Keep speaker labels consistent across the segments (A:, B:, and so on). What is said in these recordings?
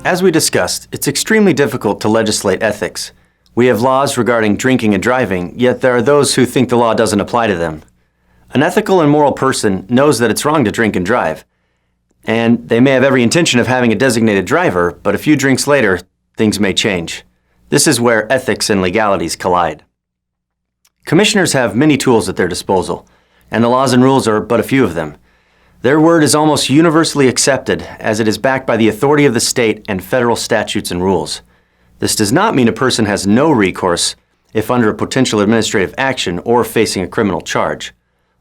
A: As we discussed, it's extremely difficult to legislate ethics. We have laws regarding drinking and driving, yet there are those who think the law doesn't apply to them. An ethical and moral person knows that it's wrong to drink and drive, and they may have every intention of having a designated driver, but a few drinks later, things may change. This is where ethics and legalities collide. Commissioners have many tools at their disposal, and the laws and rules are but a few of them. Their word is almost universally accepted, as it is backed by the authority of the state and federal statutes and rules. This does not mean a person has no recourse if under a potential administrative action or facing a criminal charge.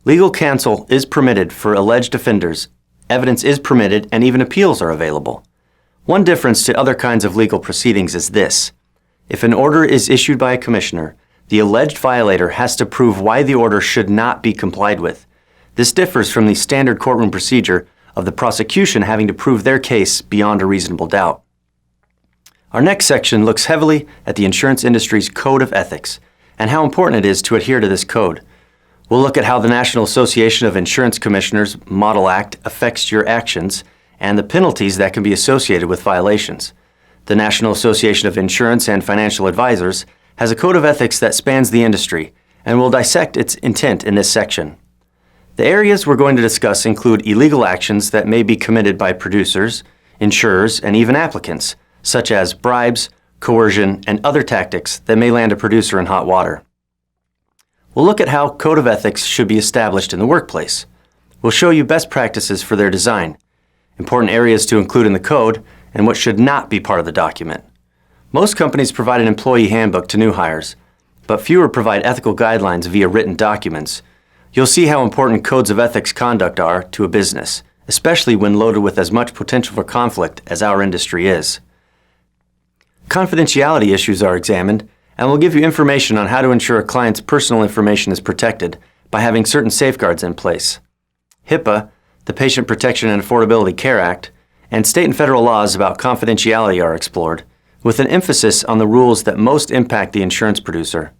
A: Legal counsel is permitted for alleged offenders, evidence is permitted, and even appeals are available. One difference to other kinds of legal proceedings is this: if an order is issued by a commissioner, the alleged violator has to prove why the order should not be complied with. This differs from the standard courtroom procedure of the prosecution having to prove their case beyond a reasonable doubt. Our next section looks heavily at the insurance industry's code of ethics and how important it is to adhere to this code. We'll look at how the National Association of Insurance Commissioners Model Act affects your actions and the penalties that can be associated with violations. The National Association of Insurance and Financial Advisors has a code of ethics that spans the industry, and we'll dissect its intent in this section. The areas we're going to discuss include illegal actions that may be committed by producers, insurers, and even applicants, such as bribes, coercion, and other tactics that may land a producer in hot water. We'll look at how code of ethics should be established in the workplace. We'll show you best practices for their design, important areas to include in the code, and what should not be part of the document. Most companies provide an employee handbook to new hires, but fewer provide ethical guidelines via written documents. You'll see how important codes of ethics conduct are to a business, especially when loaded with as much potential for conflict as our industry is. Confidentiality issues are examined, and we'll give you information on how to ensure a client's personal information is protected by having certain safeguards in place. HIPAA, the Patient Protection and Affordability Care Act, and state and federal laws about confidentiality are explored, with an emphasis on the rules that most impact the insurance producer.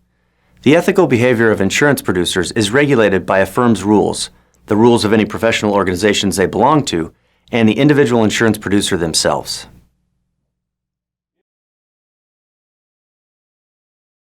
A: The ethical behavior of insurance producers is regulated by a firm's rules, the rules of any professional organizations they belong to, and the individual insurance producer themselves.